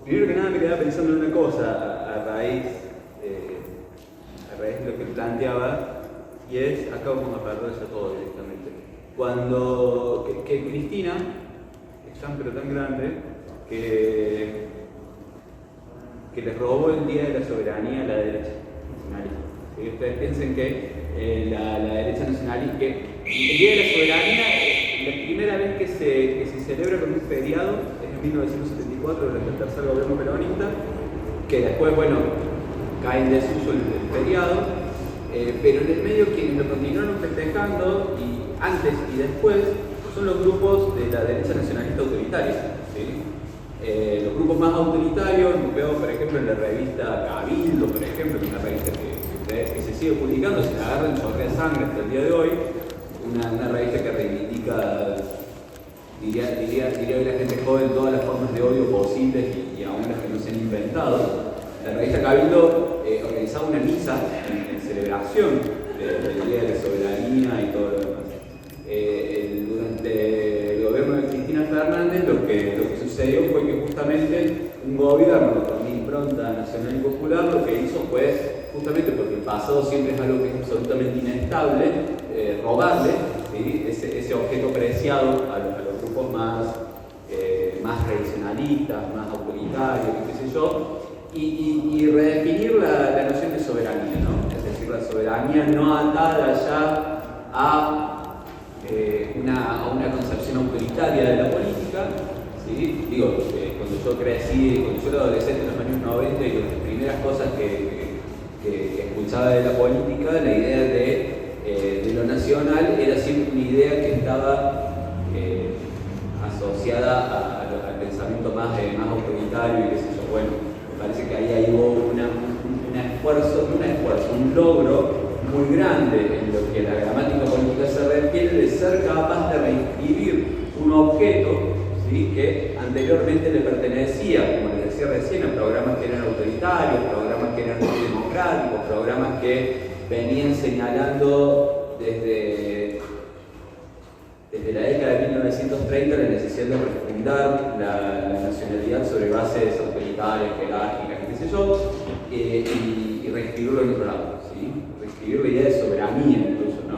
Primero que nada me quedaba pensando en una cosa a raíz de lo que planteaba, y es, acá vamos a perder ya todo directamente. Que Cristina es tan pero tan grande que les robó el Día de la Soberanía a la derecha nacionalista. ¿Sí? Ustedes piensen que la derecha nacionalista, que el Día de la Soberanía, la primera vez que se celebra con un feriado es en 1974 durante el tercer gobierno peronista, que después, bueno, cae en desuso el feriado, pero en el medio quienes lo continuaron festejando, y antes y después, son los grupos de la derecha nacionalista autoritaria. ¿Sí? Los grupos más autoritarios, veo por ejemplo en la revista Cabildo, por ejemplo, que es una revista que se sigue publicando, se la agarra en chorrea sangre hasta el día de hoy, una revista que reivindica, diría hoy la gente joven, todas las formas de odio posibles y aún las que no se han inventado. La revista Cabildo organizaba una misa en celebración del Día de la Soberanía y todo lo demás. Durante el gobierno de Cristina Fernández lo que sucedió fue que justamente un gobierno con una impronta nacional y popular lo que hizo fue, justamente porque el pasado siempre es algo que es absolutamente inestable, robarle, ¿sí? ese objeto preciado a los grupos más tradicionalistas, más autoritarios, qué sé yo, y redefinir la noción de soberanía, ¿no? Es decir, la soberanía no atada ya a una concepción autoritaria de la política. ¿Sí? Digo, cuando yo crecí, cuando yo era adolescente en los años 90, y las primeras cosas que escuchaba de la política, la idea de lo nacional era siempre una idea que estaba asociada al pensamiento más autoritario y qué sé yo. Bueno, me parece que ahí hubo un logro muy grande en lo que a la gramática política se refiere, de ser capaz de reescribir un objeto, ¿sí? Que anteriormente le pertenecía, como les decía recién, a programas que eran autoritarios, programas que eran democráticos, programas que venían señalando desde la década de 1930 la necesidad de refundar la nacionalidad sobre bases autoritarias, jerárquicas, qué sé yo, y reescribirlo en otro lado, ¿sí? Reescribir la idea de soberanía incluso, ¿no?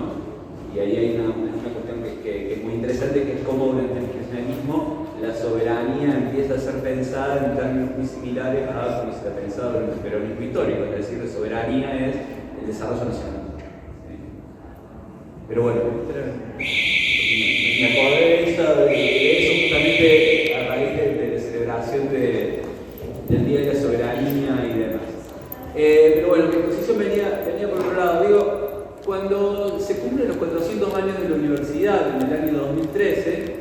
Y ahí hay una cuestión que es muy interesante, que es cómo durante el kirchnerismo la soberanía empieza a ser pensada en términos muy similares a como se ha pensado durante el peronismo histórico, es decir, la soberanía es el desarrollo nacional. ¿Sí? Pero bueno, me acordé de eso justamente a raíz de la celebración del Día de la Soberanía y demás. Pero bueno, mi exposición venía por otro lado. Digo, cuando se cumplen los 400 años de la universidad, en el año 2013,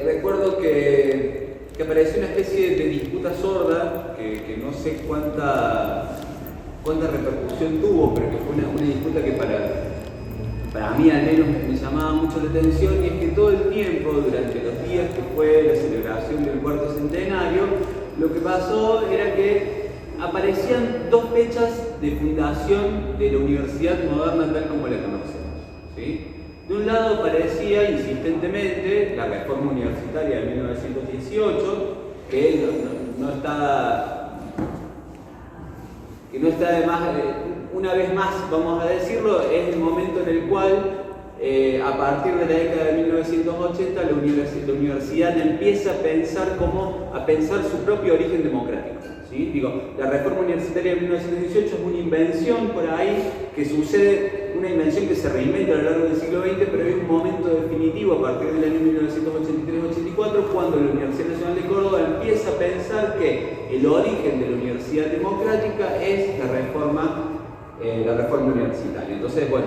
recuerdo que apareció una especie de disputa sorda, que no sé cuánta repercusión tuvo, pero que fue una disputa que para mí al menos me llamaba mucho la atención, y es que todo el tiempo, durante los días que fue la celebración del cuarto centenario, lo que pasó era que aparecían dos fechas de fundación de la universidad moderna tal como la conocemos. ¿Sí? De un lado aparecía insistentemente la reforma universitaria de 1918, que no está de más, una vez más, vamos a decirlo, es el momento en el cual, a partir de la década de 1980, la universidad empieza a pensar su propio origen democrático. ¿Sí? Digo, la reforma universitaria de 1918 es una invención por ahí que sucede, una invención que se reinventa a lo largo del siglo XX, pero hay un momento definitivo a partir del año 1983-84, cuando la Universidad Nacional de Córdoba empieza a pensar que el origen de la universidad democrática es la reforma universitaria. Entonces, bueno,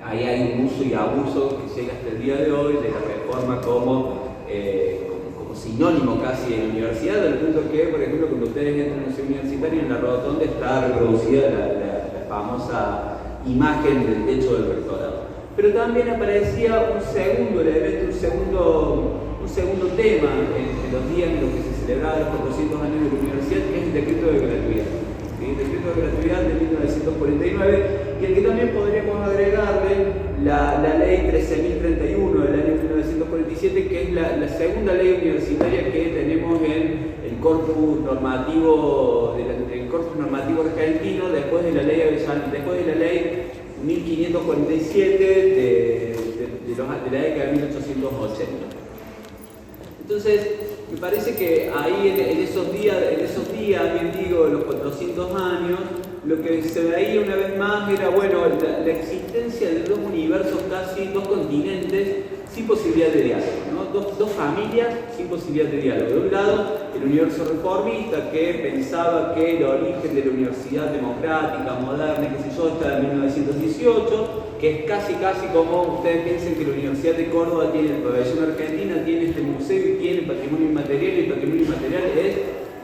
ahí hay un uso y abuso que llega hasta el día de hoy de la reforma como sinónimo casi de la universidad, del punto que, por ejemplo, cuando ustedes entran a la ciudad universitaria, en la rotonda está reproducida la famosa imagen del techo del rectorado. Pero también aparecía un segundo elemento, un segundo tema en los días en los que se celebraban los 400 años de la universidad, que es el decreto de gratuidad. ¿Sí? El decreto de gratuidad de 1949, y el que también podríamos agregarle la ley 13.031 del año 1949, 1947, que es la segunda ley universitaria que tenemos en el corpus normativo, del corpus normativo argentino, después de la ley 1547 de la década de 1880. Entonces, me parece que ahí en esos días, bien digo, de los 400 años, lo que se veía una vez más era, bueno, la existencia de dos universos, casi dos continentes, sin posibilidad de diálogo, ¿no? Dos familias sin posibilidad de diálogo. De un lado, el universo reformista, que pensaba que el origen de la universidad democrática, moderna, qué sé yo, está en 1918, que es casi como ustedes piensen que la Universidad de Córdoba tiene, la Pabellón Argentina tiene este museo y tiene patrimonio inmaterial, y el patrimonio inmaterial es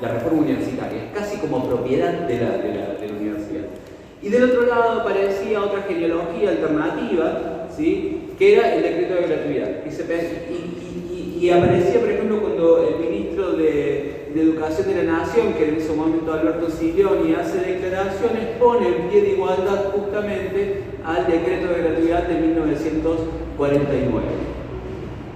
la reforma universitaria, es casi como propiedad de la universidad. Y del otro lado aparecía otra genealogía alternativa, ¿sí?, que era el decreto de gratuidad. Y aparecía, por ejemplo, cuando el ministro de Educación de la Nación, que en ese momento Alberto Silioni, hace declaraciones, pone en pie de igualdad justamente al decreto de gratuidad de 1949.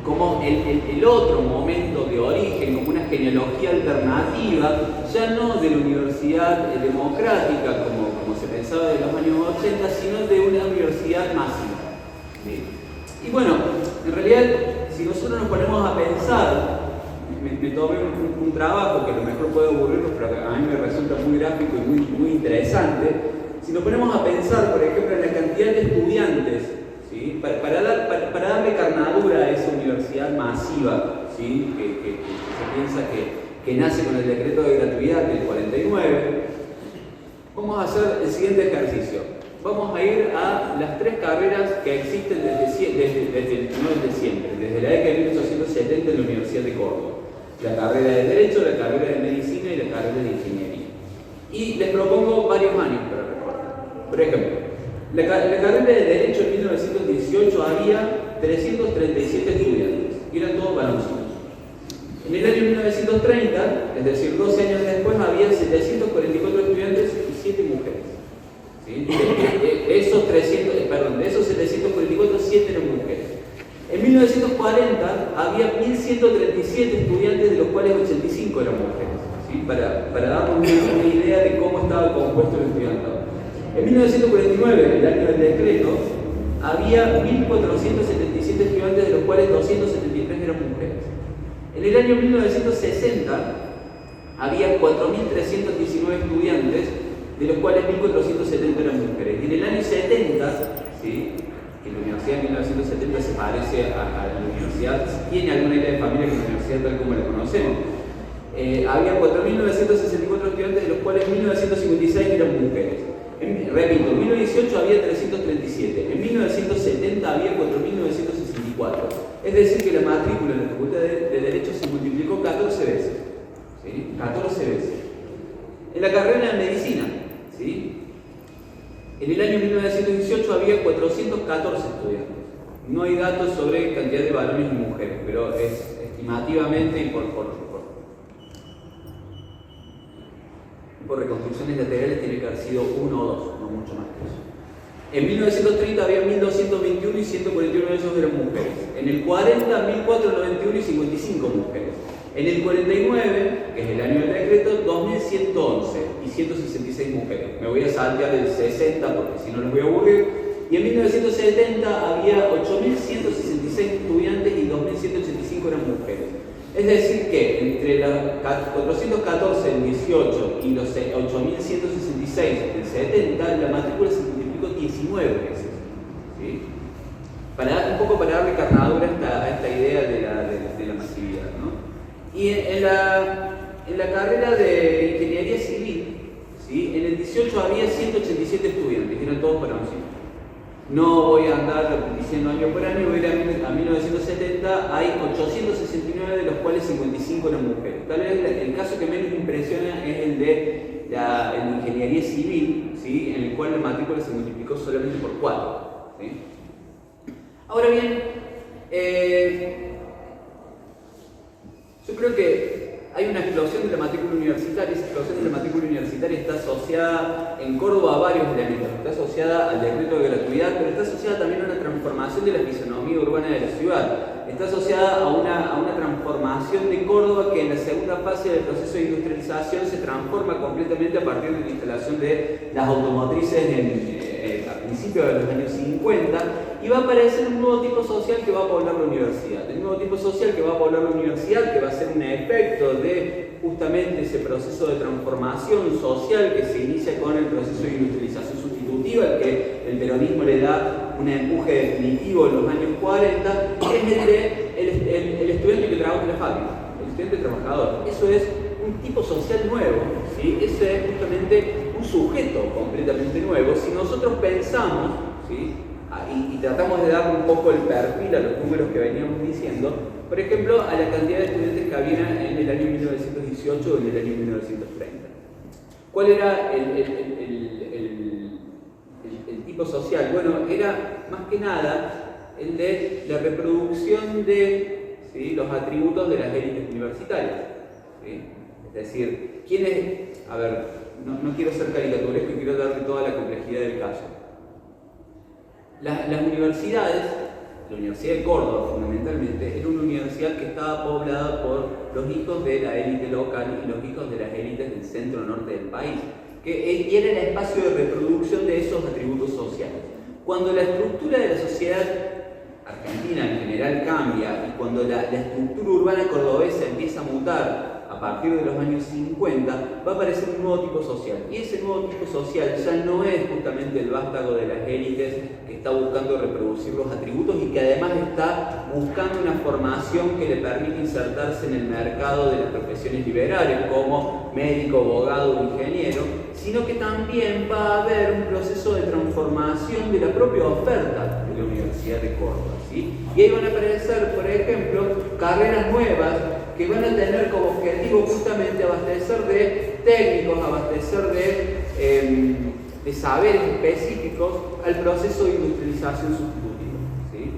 Como el otro momento de origen, como una genealogía alternativa, ya no de la universidad democrática, como se pensaba en los años 80, sino de una universidad masiva. ¿Sí? Y bueno, en realidad, si nosotros nos ponemos a pensar, me tomé un trabajo que a lo mejor puede aburrirnos, pero a mí me resulta muy gráfico y muy interesante. Si nos ponemos a pensar, por ejemplo, en la cantidad de estudiantes, ¿sí?, para darle carnadura a esa universidad masiva, ¿sí?, que se piensa que nace con el decreto de gratuidad del 49, vamos a hacer el siguiente ejercicio. Vamos a ir a las tres carreras que existen desde la década de 1870 en la Universidad de Córdoba. La carrera de Derecho, la carrera de Medicina y la carrera de Ingeniería. Y les propongo varios años para recordar. Por ejemplo, la carrera de Derecho en 1918 había 337 estudiantes, y eran todos varoncitos. En el año 1930, es decir, 12 años después, había 744 estudiantes y 7 mujeres. ¿Sí? De esos 744, 7 eran mujeres. En 1940 había 1.137 estudiantes, de los cuales 85 eran mujeres. ¿Sí? Para darnos una idea de cómo estaba compuesto el estudiantado. En 1949, el año del decreto, había 1.477 estudiantes, de los cuales 273 eran mujeres. En el año 1960 había 4.319 estudiantes, de los cuales 1.470 eran mujeres. Y en el año 70, ¿sí?, que la universidad de 1970 se parece a la universidad, tiene alguna idea de familia que la universidad tal como la conocemos, había 4.964 estudiantes, de los cuales 1.956 eran mujeres. Repito, en 1918 había 337, en 1970 había 4.964. Es decir, que la matrícula en la Facultad de Derecho se multiplicó 14 veces. ¿Sí? 14 veces. En la carrera de Medicina, ¿sí?, en el año 1918 había 414 estudiantes. No hay datos sobre cantidad de varones y mujeres, pero es estimativamente y por reconstrucciones laterales tiene que haber sido 1 o 2, no mucho más que eso. En 1930 había 1.221 y 141 de esos eran mujeres. En el 40, 1.491 y 55 mujeres. En el 49, que es el año del decreto, 2.111 y 166 mujeres. Me voy a saltear del 60 porque si no les voy a aburrir. Y en 1970 había 8.166 estudiantes y 2.185 eran mujeres. Es decir que entre las 414 en 18 y los 8.166 en 70, la matrícula se multiplicó 19 veces. ¿Sí? Un poco para darle carnadura a esta idea de la masividad, ¿no? Y en la carrera de Ingeniería Civil, ¿sí?, en el 18 había 187 estudiantes, que eran todos varoncitos. No voy a andar diciendo año por año, voy a ir a 1970, hay 869, de los cuales 55 eran mujeres. Tal vez el caso que menos impresiona es el de la Ingeniería Civil, ¿sí?, en el cual la matrícula se multiplicó solamente por 4. ¿Sí? Ahora bien, yo creo que hay una explosión de la matrícula universitaria. Esa explosión de la matrícula universitaria está asociada en Córdoba a varios elementos. Está asociada al decreto de gratuidad, pero está asociada también a una transformación de la fisonomía urbana de la ciudad. está asociada a una transformación de Córdoba que en la segunda fase del proceso de industrialización se transforma completamente a partir de la instalación de las automotrices a principios de los años 50, y va a aparecer un nuevo tipo social que va a poblar la universidad. El nuevo tipo social que va a poblar la universidad, que va a ser un efecto de justamente ese proceso de transformación social que se inicia con el proceso de industrialización sustitutiva, al que el peronismo le da un empuje definitivo en los años 40, es el estudiante que trabaja en la fábrica, el estudiante trabajador. Eso es un tipo social nuevo, ¿sí? Ese es justamente un sujeto completamente nuevo. Si nosotros pensamos, ¿sí? y tratamos de dar un poco el perfil a los números que veníamos diciendo, por ejemplo, a la cantidad de estudiantes que había en el año 1918 o en el año 1930. ¿Cuál era el tipo social? Bueno, era más que nada el de la reproducción de, ¿sí?, los atributos de las élites universitarias, ¿sí? Es decir, ¿quiénes? A ver, no quiero ser caricaturesco y quiero darle toda la complejidad del caso. Las universidades, la Universidad de Córdoba fundamentalmente, era una universidad que estaba poblada por los hijos de la élite local y los hijos de las élites del centro norte del país, que era el espacio de reproducción de esos atributos sociales. Cuando la estructura de la sociedad argentina en general cambia y cuando la estructura urbana cordobesa empieza a mutar a partir de los años 50, va a aparecer un nuevo tipo social. Y ese nuevo tipo social ya no es justamente el vástago de las élites que está buscando reproducir los atributos y que además está buscando una formación que le permite insertarse en el mercado de las profesiones liberales como médico, abogado o ingeniero, sino que también va a haber un proceso de transformación de la propia oferta de la Universidad de Córdoba, ¿sí? Y ahí van a aparecer, por ejemplo, carreras nuevas que van a tener como objetivo justamente abastecer de técnicos, abastecer de saberes específicos al proceso de industrialización sustitutiva, ¿sí?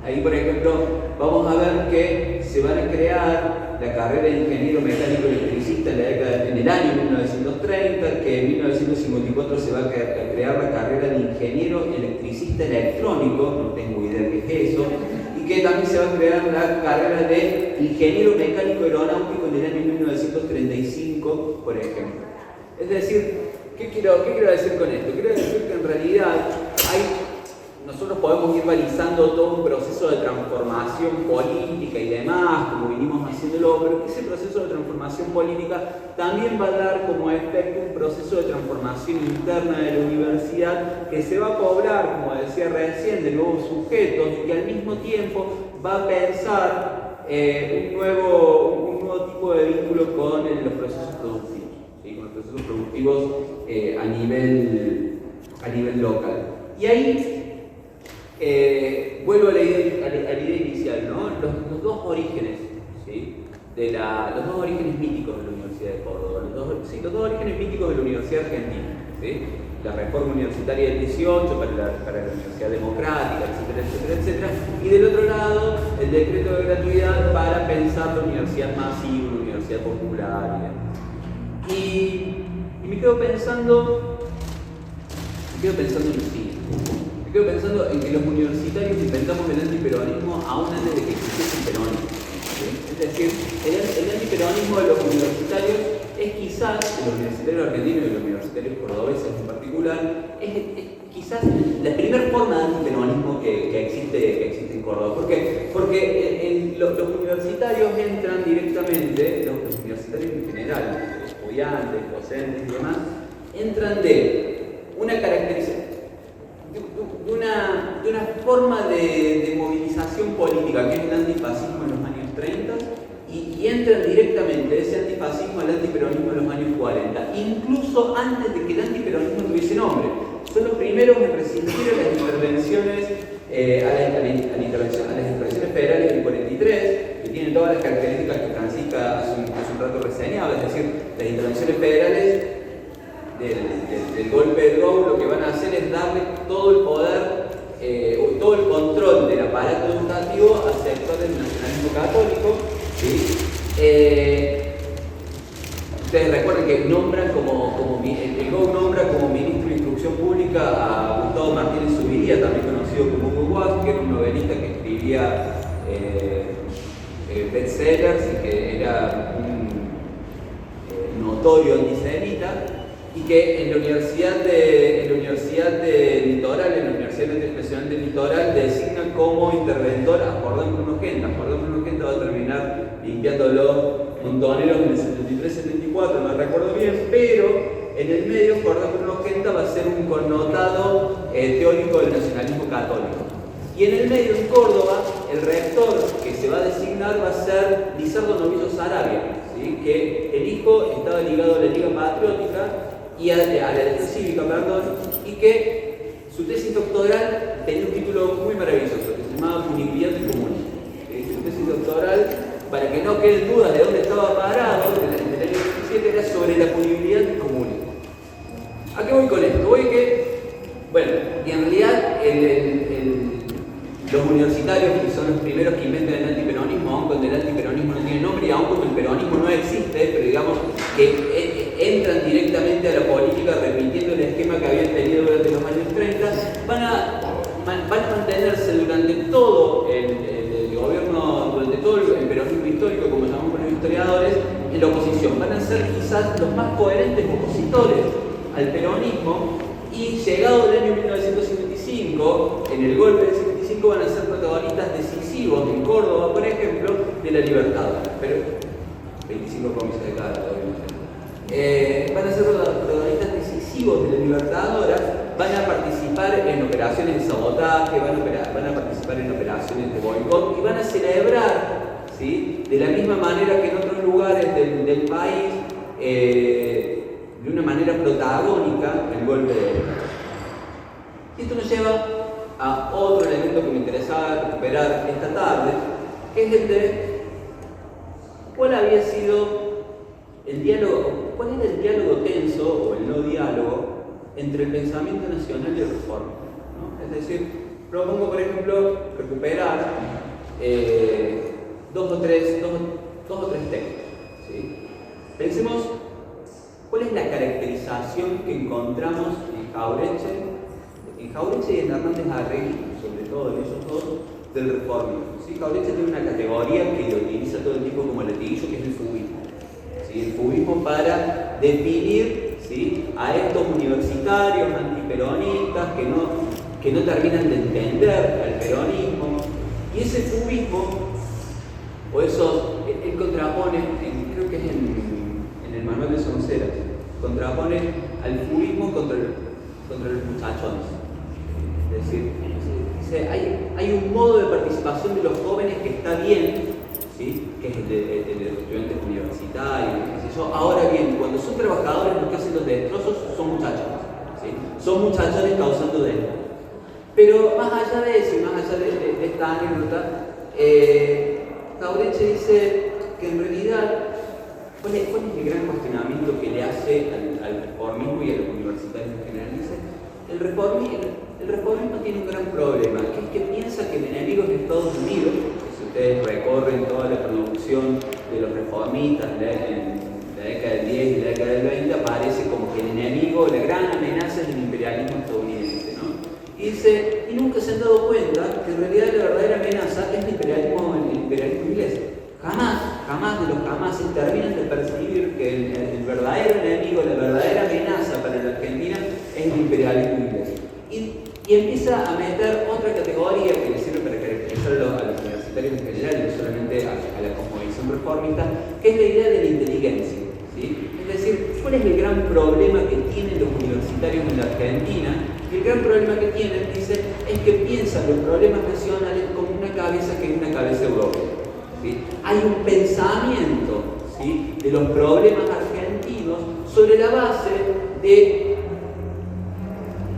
Ahí, por ejemplo, vamos a ver que se van a crear la carrera de ingeniero mecánico electricista en el año 1930, que en 1954 se va a crear la carrera de ingeniero electricista electrónico, no tengo idea qué es eso, y que también se va a crear la carrera de ingeniero mecánico aeronáutico en el año 1935, por ejemplo. Es decir, ¿qué quiero decir con esto? Quiero decir que en realidad nosotros podemos ir balizando todo un proceso de transformación política y demás, como vinimos haciéndolo, pero que ese proceso de transformación política también va a dar como efecto un proceso de transformación interna de la universidad que se va a poblar, como decía recién, de nuevos sujetos y que al mismo tiempo va a pensar un nuevo tipo de vínculo con los procesos productivos, ¿sí? Con los procesos productivos a nivel local. Y ahí vuelvo a la idea inicial, ¿no? Los dos orígenes, ¿sí? Los dos orígenes míticos de la Universidad de Córdoba, los dos orígenes míticos de la Universidad Argentina, ¿sí? La reforma universitaria del 18 para la Universidad Democrática, etcétera, etcétera, etcétera, y del otro lado el decreto de gratuidad para pensar la universidad masiva, la universidad popular y me quedo pensando en lo siguiente. Me quedo pensando en que los universitarios inventamos el antiperonismo aún antes de que existiese el peronismo, ¿sí? Es decir, el antiperonismo de los universitarios es quizás, de los universitarios argentinos y de los universitarios cordobeses en particular, es quizás la primera forma de antiperonismo que existe en Córdoba. ¿Por qué? Porque los universitarios entran directamente, los universitarios en general, estudiantes, docentes y demás, entran de una caracterización, de una forma de movilización política que es el antifascismo en los años 30 y entran directamente de ese antifascismo al antiperonismo en los años 40, incluso antes de que el antiperonismo tuviese nombre. Son los primeros en resistir a las intervenciones a las intervenciones federales del 43, que tienen todas las características que Francisca hace un rato reseñaba, es decir, las intervenciones federales del golpe de Gaulle lo que van a hacer es darle todo el poder, todo el control del aparato educativo al sector del nacionalismo católico, ¿sí? Ustedes recuerden que nombran el Gaulle nombra como ministro de Instrucción Pública a Gustavo Martínez Zubiría, también conocido como Hugo Guas, que era un novelista que escribía bestsellers y que era un notorio antisemita, y que en la Universidad de Litoral, en la Universidad Nacional de Litoral, designa como interventor a Jordán Bruno Genta. Jordán Bruno Genta va a terminar limpiándolo Montoneros en el 73-74, no recuerdo bien, pero en el medio Jordán Bruno Genta va a ser un connotado teórico del nacionalismo católico. Y en el medio, en Córdoba, el rector que se va a designar va a ser Lizardo Novillo Sarabia, ¿sí? Que el hijo estaba ligado a la Liga Patriótica y a la Elección Cívica, perdón, y que su tesis doctoral tenía un título muy maravilloso, que se llamaba Punibilidad del Comunismo. Su tesis doctoral, para que no queden dudas de dónde estaba parado, en el año 17, era sobre la punibilidad del comunismo. ¿A qué voy con esto? Voy que, bueno, y en realidad los universitarios, que son los primeros que inventan el antiperonismo, aun cuando el antiperonismo no tiene nombre y aun cuando el peronismo no existe, pero digamos que entran directamente a la política repitiendo el esquema que habían tenido durante los años 30, van a mantenerse durante todo el gobierno, durante todo el peronismo histórico, como llamamos los historiadores, en la oposición. Van a ser quizás los más coherentes opositores al peronismo, y llegado el año 1955, en el golpe del 55, van a ser protagonistas decisivos en Córdoba, por ejemplo, de la Libertadora. Pero 25 comicios de cada van a ser protagonistas decisivos de la Libertadora, van a participar en operaciones de sabotaje, van a participar en operaciones de boicot y van a celebrar, ¿sí?, de la misma manera que en otros lugares del país, de una manera protagónica, el golpe de Estado. Y esto nos lleva a otro elemento que me interesaba recuperar esta tarde, que es el de cuál había sido el diálogo, cuál era el diálogo tenso o el no diálogo entre el pensamiento nacional y el reforma, ¿no? Es decir, propongo, por ejemplo, recuperar dos o tres textos, ¿sí? Pensemos cuál es la caracterización que encontramos en Jauretche y en Hernández Arregui, sobre todo en esos dos, del reformismo. ¿Sí? Jauretche tiene una categoría que lo utiliza todo el tiempo como latiguillo, que es el fubismo. ¿Sí? El fubismo para definir, ¿sí?, a estos universitarios antiperonistas que no terminan de entender al peronismo. Y ese fubismo, o esos, él contrapone, creo que es en el manual de Sonceras, contrapone al fubismo contra los muchachones. Es decir, dice, hay un modo de participación de los jóvenes que está bien, ¿sí?, que es el de los estudiantes universitarios, qué sé yo. Ahora bien, cuando son trabajadores, los que hacen los destrozos son muchachones, ¿sí? Son muchachones causando destrozos. Pero más allá de eso y más allá de esta anécdota, Jauretche dice que en realidad, ¿cuál es el gran cuestionamiento que le hace al reformismo y a los universitarios en general? Dice, el reformismo tiene un gran problema, que es que piensa que el enemigo es Estados Unidos. Si ustedes recorren toda la producción de los reformistas en la década del 10 y la década del 20, aparece como que el enemigo, la gran amenaza es el imperialismo estadounidense, ¿no? Y dice, y nunca se han dado cuenta que en realidad la verdadera amenaza es el imperialismo inglés. Jamás de los jamases terminan de percibir que el verdadero enemigo, la verdadera amenaza para la Argentina es el imperialismo inglés. Y empieza a meter otra categoría que le sirve para caracterizar a los universitarios en general, y no solamente a la cosmovisión reformista, que es la idea de la inteligencia, ¿sí? Es decir, ¿cuál es el gran problema que tienen los universitarios en la Argentina? Y el gran problema que tienen, dice, es que piensan los problemas nacionales como una cabeza que es una cabeza europea. ¿Sí? Hay un pensamiento, ¿sí?, de los problemas argentinos sobre la base de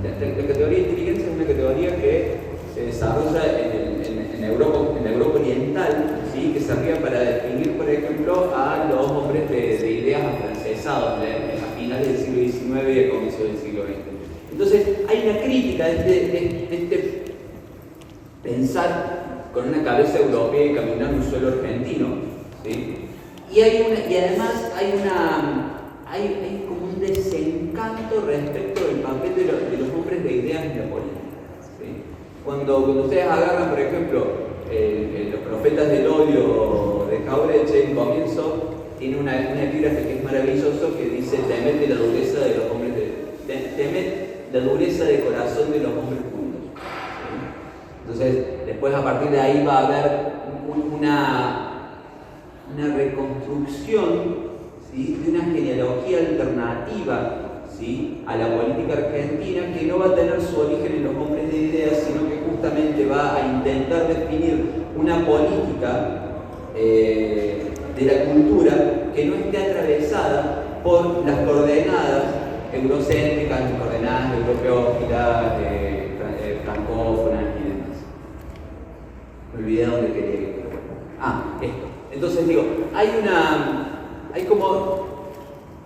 la categoría de inteligencia. Es una categoría que se desarrolla en Europa Oriental, ¿sí?, que servía para definir, por ejemplo, a los hombres de ideas afrancesados a finales del siglo XIX y a comienzos del siglo XX. Entonces, hay una crítica de este pensar con una cabeza europea y caminar un suelo argentino, ¿sí? Y además hay como un desencanto respecto del papel de los hombres de ideas en la política, ¿sí? Cuando ustedes agarran, por ejemplo, los Poetas del Odio de Jauretche, en comienzo, tiene una epígrafe que es maravilloso, que dice: temed de la dureza de los hombres temed la dureza de corazón de los hombres juntos. Entonces, después a partir de ahí va a haber una reconstrucción, ¿sí?, de una genealogía alternativa, ¿sí?, a la política argentina, que no va a tener su origen en los hombres de ideas, sino que justamente va a intentar definir una política de la cultura que no esté atravesada por las coordenadas eurocéntricas, las coordenadas europeófilas, francófonas y demás. Me olvidé dónde quería ir. Esto. Entonces digo, hay como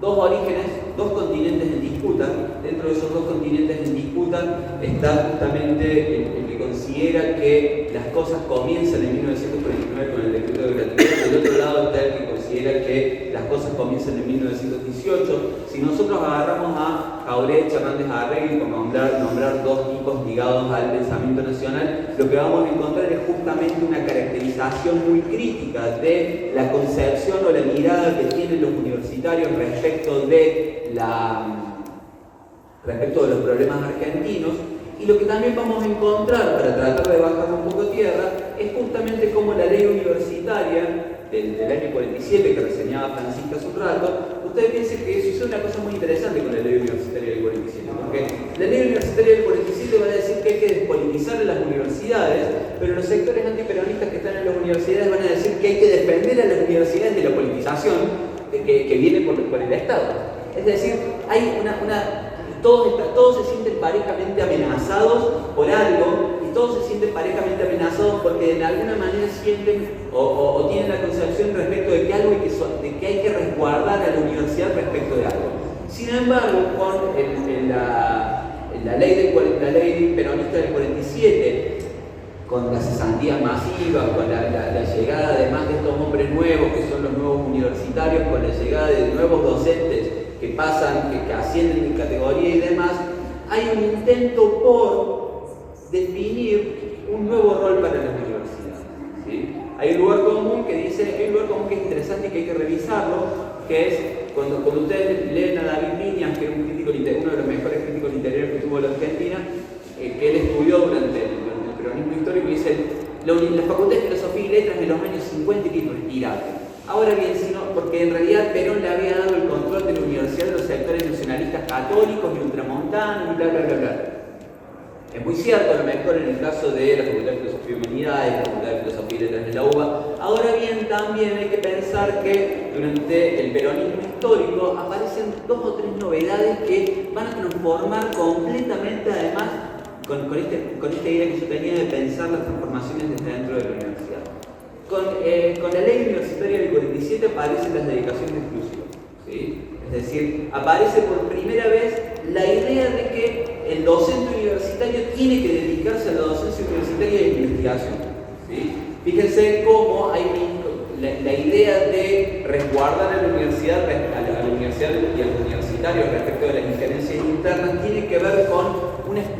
dos orígenes, dos continentes en disputa. Dentro de esos dos continentes en disputa está justamente el que considera que las cosas comienzan en 1949 con el decreto de gratuidad. Del otro lado está el que considera que las cosas comienzan en 1918. Si nosotros agarramos a Jauretche, Hernández Arregui, por nombrar dos tipos ligados al pensamiento nacional, lo que vamos a encontrar es justamente una caracterización muy crítica de la concepción o la mirada que tienen los universitarios respecto de los problemas argentinos. Y lo que también vamos a encontrar, para tratar de bajar un poco tierra, es justamente cómo la ley universitaria del año 47, que reseñaba Francisca hace un rato, ustedes piensen que sucede una cosa muy interesante con la ley universitaria del 47, porque la ley universitaria del 47 va a decir que hay que despolitizar las universidades, pero los sectores antiperonistas que están en las universidades van a decir que hay que defender a las universidades de la politización que viene por el Estado. Es decir, hay todos se sienten parejamente amenazados por algo, y todos se sienten parejamente amenazados porque de alguna manera sienten o tienen la concepción respecto de que hay que resguardar a la universidad respecto de algo. Sin embargo, con la ley peronista del 47, con las cesantías masivas, con la llegada además de estos hombres nuevos, que son los nuevos universitarios, con la llegada de nuevos docentes que pasan, que ascienden de categoría y demás, hay un intento por definir un nuevo rol para las universidades, ¿sí? Hay un lugar común que es interesante y que hay que revisarlo, que es cuando ustedes leen a David Viñas, que es uno de los mejores críticos literarios que tuvo la Argentina, que él estudió durante el peronismo histórico, y dice: la Facultad de Filosofía y Letras de los años 50 y que respirable. Ahora bien, porque en realidad Perón le había dado el control de la universidad de los sectores nacionalistas católicos y ultramontanos y bla, bla, bla, bla. Es muy cierto, a lo mejor en el caso de la Facultad de Filosofía y Humanidades, la Facultad de Filosofía y Letras de la UBA. Ahora bien, también hay que pensar que durante el peronismo histórico aparecen dos o tres novedades que van a transformar completamente, además, con esta idea que yo tenía de pensar las transformaciones desde dentro de la universidad. Con la ley universitaria del 47 aparecen las dedicaciones exclusivas, ¿sí? Es decir, aparece por primera vez la idea de que el docente universitario tiene que dedicarse a la docencia universitaria de investigación, ¿sí? Fíjense cómo hay la idea de resguardar a la universidad y a los universitarios respecto de las injerencias internas tiene que ver con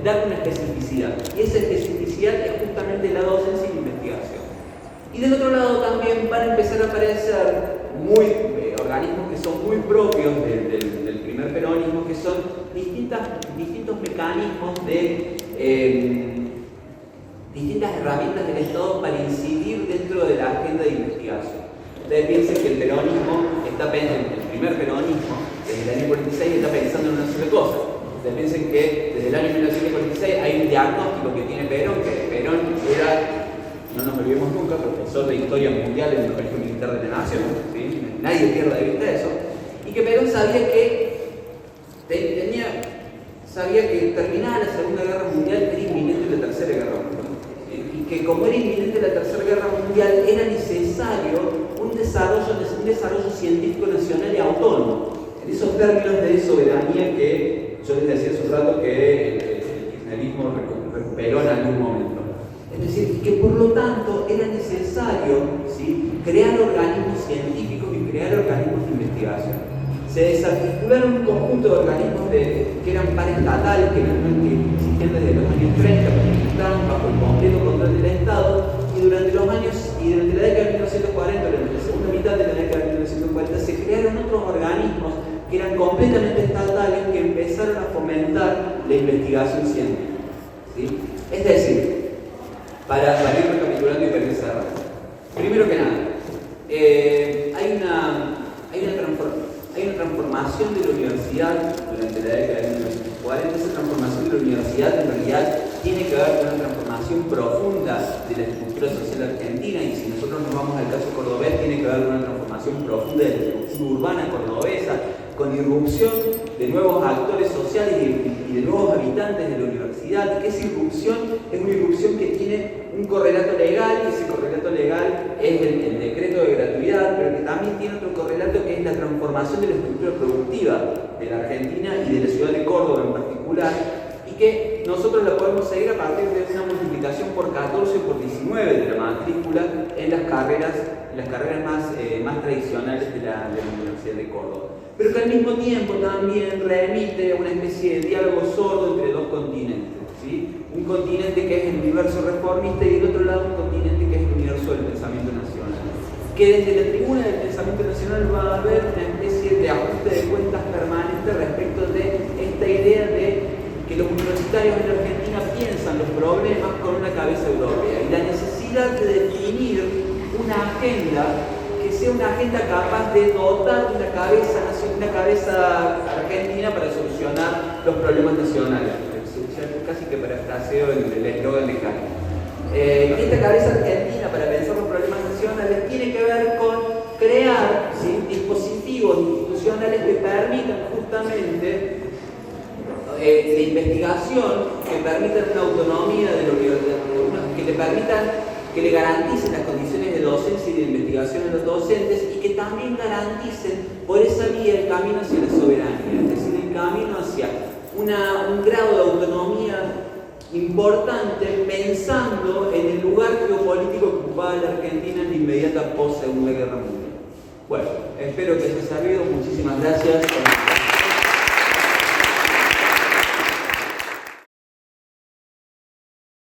dar una especificidad, y esa especificidad es justamente la docencia y la investigación. Y del otro lado también van a empezar a aparecer organismos que son muy propios del primer peronismo, que son distintos mecanismos distintas herramientas del Estado para incidir dentro de la agenda de investigación. Ustedes piensen que el primer peronismo, desde el año 46, está pensando en una sola cosa. Ustedes piensen que desde el año 1946 hay un diagnóstico que tiene Perón, que Perón era, no nos olvidemos nunca, profesor de Historia Mundial en el Colegio Militar de la Nación, ¿sí? Nadie pierda de vista eso, y que Perón sabía que terminada la Segunda Guerra Mundial era inminente la Tercera Guerra Mundial, ¿sí? Y que como era inminente la Tercera Guerra Mundial era necesario un desarrollo científico nacional y autónomo, en esos términos de soberanía que yo les decía hace un rato que el kirchnerismo recuperó en algún momento. Es decir, que por lo tanto era necesario, ¿sí?, crear organismos científicos y crear organismos de investigación. Se desarticularon un conjunto de organismos que eran paraestatales, que existían desde los años 30, que estaban bajo el completo control del Estado, y durante la 1940, durante la segunda mitad de la década de 1940, se crearon otros organismos que eran completamente estatales que empezaron a fomentar la investigación científica, ¿sí? Es decir, para ir recapitulando y para ir cerrando, primero que nada, hay una transformación de la universidad durante la década de 1940. Esa transformación de la universidad en realidad tiene que ver con una transformación profunda de la estructura social argentina, y si nosotros nos vamos al caso cordobés, tiene que ver con una transformación profunda de la estructura urbana cordobesa, con irrupción de nuevos actores sociales y de nuevos habitantes de la universidad. Que esa irrupción es una irrupción que tiene un correlato legal, y ese correlato legal es el decreto de gratuidad, pero que también tiene otro correlato, que es la transformación de la estructura productiva de la Argentina y de la ciudad de Córdoba en particular, y que nosotros la podemos seguir a partir de una multiplicación por 14 o por 19 de la matrícula en las carreras más tradicionales de la Universidad de Córdoba. Pero que al mismo tiempo también remite a una especie de diálogo sordo entre dos continentes, ¿sí? Un continente que es el universo reformista y del otro lado un continente que es el universo del pensamiento nacional. Que desde la tribuna del pensamiento nacional va a haber una especie de ajuste de cuentas permanente respecto de esta idea de que los universitarios en Argentina piensan los problemas con una cabeza europea, y la necesidad de definir una agenda que sea una agenda capaz de dotar de una cabeza argentina para solucionar los problemas nacionales. Casi que parafraseo el eslogan de Cali. Esta cabeza argentina para pensar los problemas nacionales tiene que ver con crear, ¿sí?, dispositivos institucionales que permitan justamente la investigación, que permitan una autonomía de la universidad, que le garanticen las condiciones de docencia y de investigación a los docentes, y que también garanticen por esa vía el camino hacia la soberanía, es decir, el camino hacia un grado de autonomía importante, pensando en el lugar geopolítico que ocupaba la Argentina en la inmediata post-Segunda Guerra Mundial. Bueno, espero que haya servido. Muchísimas gracias.